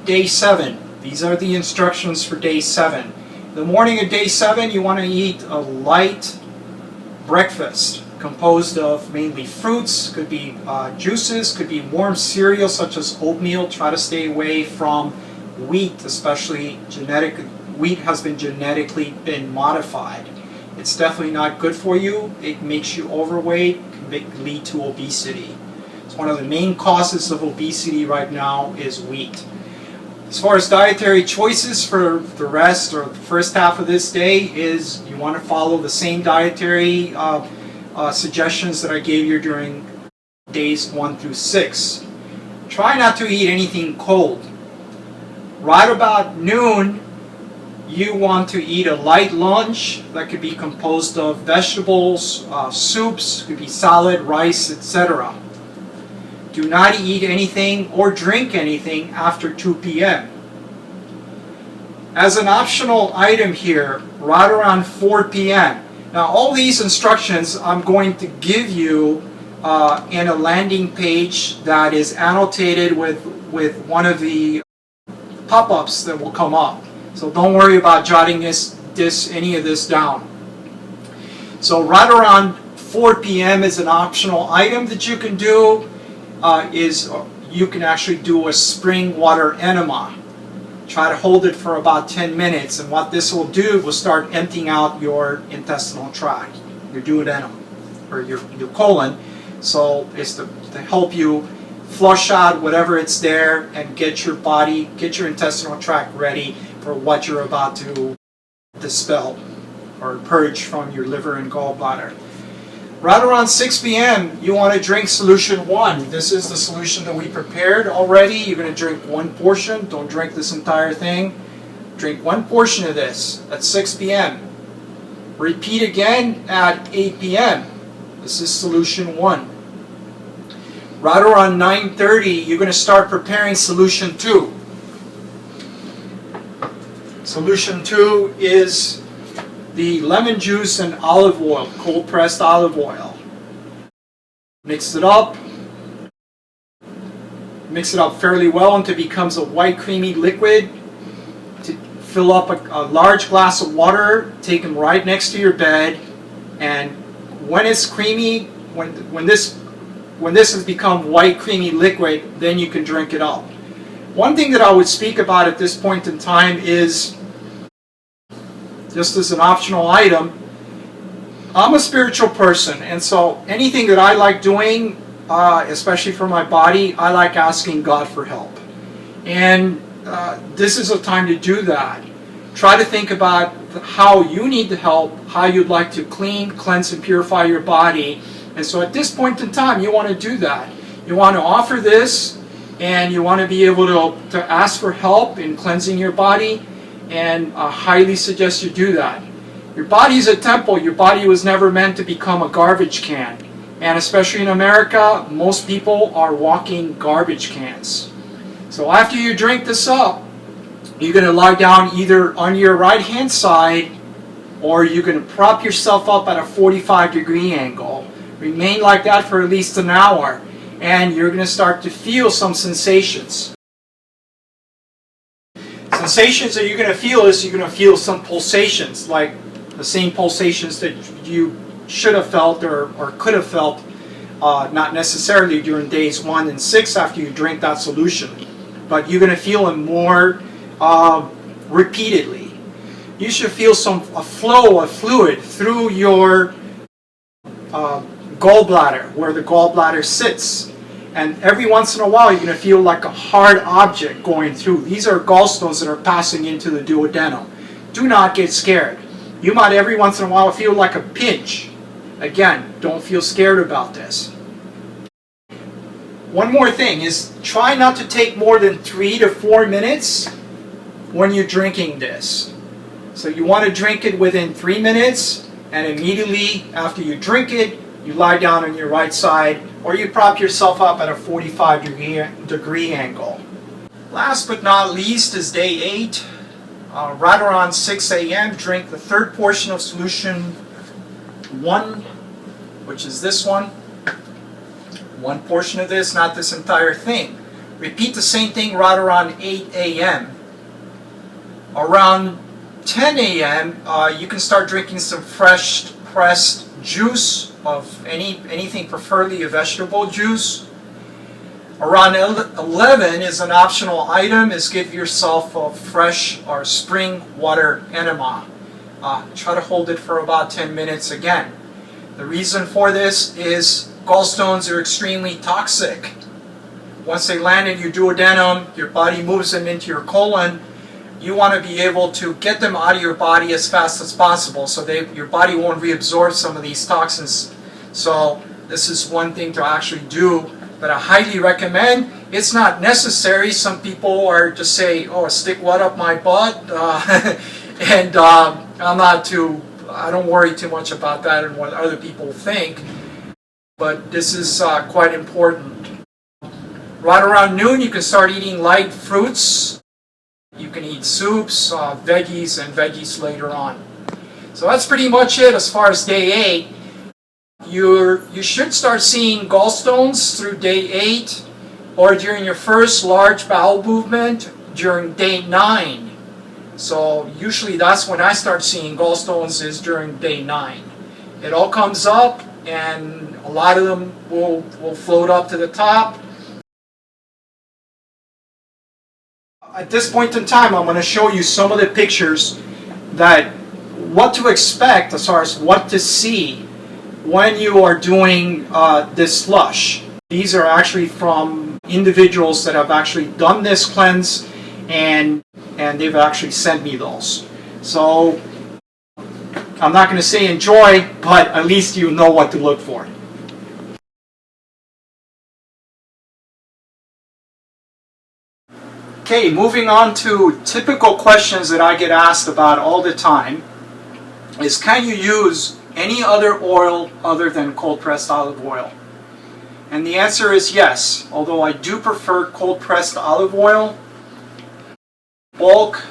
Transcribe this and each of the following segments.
day 7. These are the instructions for day 7. The morning of day 7, you want to eat a light breakfast composed of mainly fruits, could be juices, could be warm cereal such as oatmeal. Try to stay away from wheat, especially wheat has been genetically modified. It's definitely not good for you. It makes you overweight, can lead to obesity. It's one of the main causes of obesity right now is wheat. As far as dietary choices for the rest or the first half of this day is you want to follow the same dietary suggestions that I gave you during days 1 through 6. Try not to eat anything cold. Right about noon, you want to eat a light lunch that could be composed of vegetables, soups, could be salad, rice, etc. Do not eat anything or drink anything after 2 p.m. As an optional item here, right around 4 p.m. Now all these instructions I'm going to give you in a landing page that is annotated with one of the pop-ups that will come up. So don't worry about jotting any of this down. So right around 4 p.m. is an optional item that you can do. You can actually do a spring water enema. Try to hold it for about 10 minutes, and what this will do will start emptying out your intestinal tract, your duodenum, or your colon. So it's to help you flush out whatever it's there and get your intestinal tract ready for what you're about to dispel or purge from your liver and gallbladder. Right around 6 p.m. you want to drink solution 1. This is the solution that we prepared already. You're going to drink 1 portion. Don't drink this entire thing. Drink 1 portion of this at 6 p.m. Repeat again at 8 p.m. This is solution 1. Right around 9:30 you're going to start preparing solution 2. Solution 2 is the lemon juice and olive oil, cold pressed olive oil. Mix it up. Mix it up fairly well until it becomes a white creamy liquid. To fill up a large glass of water, take them right next to your bed, and when it's creamy, when this has become white creamy liquid, then you can drink it up. One thing that I would speak about at this point in time is, just as an optional item, I'm a spiritual person, and so anything that I like doing, especially for my body, I like asking God for help. And this is a time to do that. Try to think about how you need the help, how you'd like to cleanse, and purify your body. And so at this point in time, you want to do that. You want to offer this, and you want to be able to ask for help in cleansing your body. And I highly suggest you do that. Your body is a temple. Your body was never meant to become a garbage can. And especially in America, most people are walking garbage cans. So after you drink this up, you're going to lie down either on your right hand side, or you're going to prop yourself up at a 45-degree angle. Remain like that for at least an hour, and you're going to start to feel some sensations. Sensations that you're going to feel is you're going to feel some pulsations, like the same pulsations that you should have felt or could have felt, not necessarily during days 1 and 6 after you drink that solution, but you're going to feel them more repeatedly. You should feel a flow of fluid through your gallbladder, where the gallbladder sits. And every once in a while, you're going to feel like a hard object going through. These are gallstones that are passing into the duodenum. Do not get scared. You might every once in a while feel like a pinch. Again, don't feel scared about this. One more thing is, try not to take more than 3 to 4 minutes when you're drinking this. So you want to drink it within 3 minutes, and immediately after you drink it, you lie down on your right side, or you prop yourself up at a 45-degree angle. Last but not least is day 8. Right around 6 a.m., drink the 3rd portion of solution 1, which is this one. 1 portion of this, not this entire thing. Repeat the same thing right around 8 a.m. Around 10 a.m. You can start drinking some fresh pressed juice of anything, preferably a vegetable juice. Around 11 is an optional item, is give yourself a fresh or spring water enema. Try to hold it for about 10 minutes again. The reason for this is gallstones are extremely toxic. Once they land in your duodenum, your body moves them into your colon. You want to be able to get them out of your body as fast as possible so your body won't reabsorb some of these toxins. So this is one thing to actually do, but I highly recommend. It's not necessary. Some people are just say, oh, stick what up my butt, and I don't worry too much about that and what other people think, but this is quite important. Right around noon, you can start eating light fruits. You can eat soups, veggies, and veggies later on. So that's pretty much it as far as day 8. You should start seeing gallstones through day 8 or during your first large bowel movement during day 9. So usually that's when I start seeing gallstones, is during day 9. It all comes up and a lot of them will float up to the top. At this point in time, I'm going to show you some of the pictures that what to expect as far as what to see when you are doing this flush. These are actually from individuals that have actually done this cleanse, and they've actually sent me those. So I'm not going to say enjoy, but at least you know what to look for. Okay, moving on to typical questions that I get asked about all the time is, can you use any other oil other than cold pressed olive oil? And the answer is yes, although I do prefer cold pressed olive oil. Bulk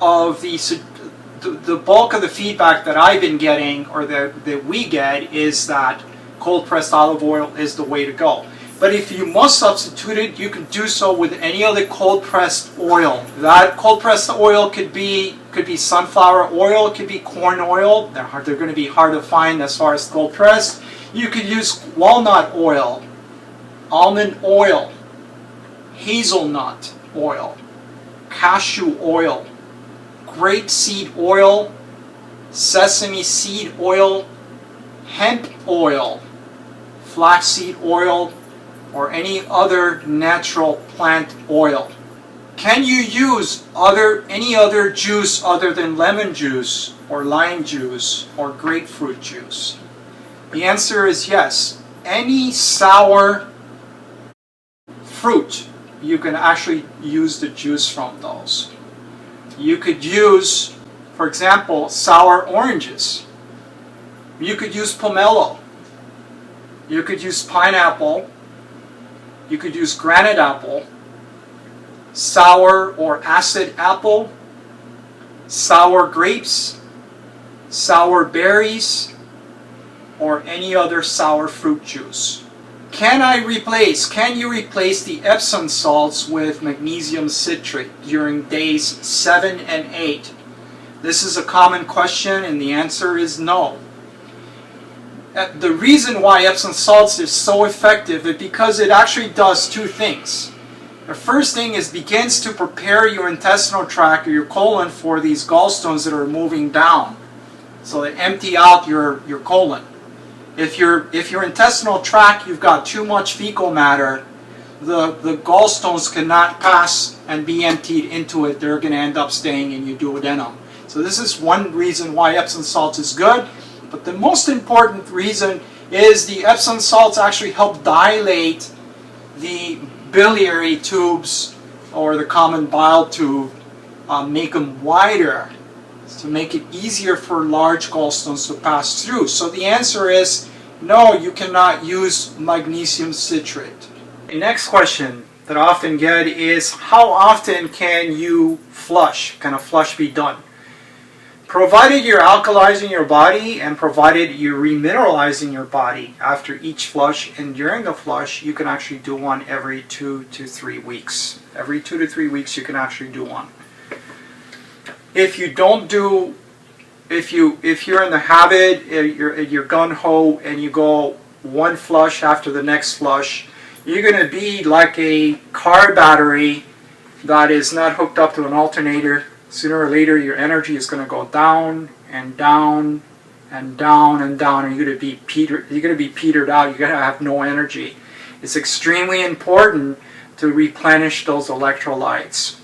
of the bulk of the feedback that I've been getting, or that we get, is that cold pressed olive oil is the way to go. But if you must substitute it, you can do so with any other cold pressed oil. That cold pressed oil could be sunflower oil, it could be corn oil. They're going to be hard to find as far as cold pressed. You could use walnut oil, almond oil, hazelnut oil, cashew oil, grapeseed oil, sesame seed oil, hemp oil, flaxseed oil, or any other natural plant oil. Can you use any other juice other than lemon juice or lime juice or grapefruit juice? The answer is yes. Any sour fruit, you can actually use the juice from those. You could use, for example, sour oranges. You could use pomelo. You could use pineapple. You could use granite apple, sour or acid apple, sour grapes, sour berries, or any other sour fruit juice. Can you replace the Epsom salts with magnesium citrate during days 7 and 8? This is a common question, and the answer is no. The reason why Epsom salts is so effective is because it actually does two things. The first thing is begins to prepare your intestinal tract or your colon for these gallstones that are moving down, so they empty out your colon. If your intestinal tract, you've got too much fecal matter, the gallstones cannot pass and be emptied into it. They're going to end up staying in your duodenum. So this is one reason why Epsom salts is good. But the most important reason is the Epsom salts actually help dilate the biliary tubes or the common bile tube, make them wider to make it easier for large gallstones to pass through. So the answer is no, you cannot use magnesium citrate. The next question that I often get is, how often can you flush? Can a flush be done? Provided you're alkalizing your body and provided you're remineralizing your body after each flush and during the flush, you can actually do one every 2 to 3 weeks. Every 2 to 3 weeks you can actually do one. If you don't do, if you're in the habit, you're gung-ho and you go one flush after the next flush, you're going to be like a car battery that is not hooked up to an alternator. Sooner or later, your energy is going to go down and down and down and down, and you're going to be petered out. You're going to have no energy. It's extremely important to replenish those electrolytes.